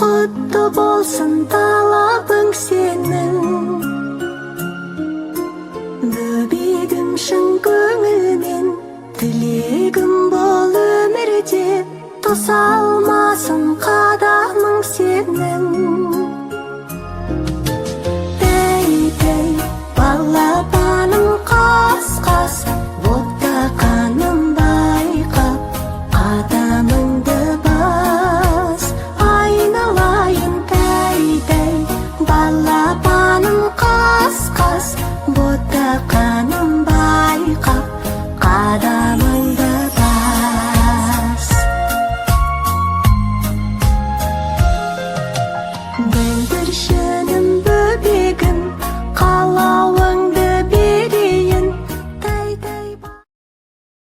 Құтты болсын талабың сенің, бөбегім шын көңілмен, тілегім бол өмірде, тоса алмасын қадамың сенің. Тәй-тәй, балапаным қас-қас, боттақаным байқап, қадамыңды бас. Айналайын тәй-тәй, балапаным қас-қас, боттақаным байқап, қадамыңды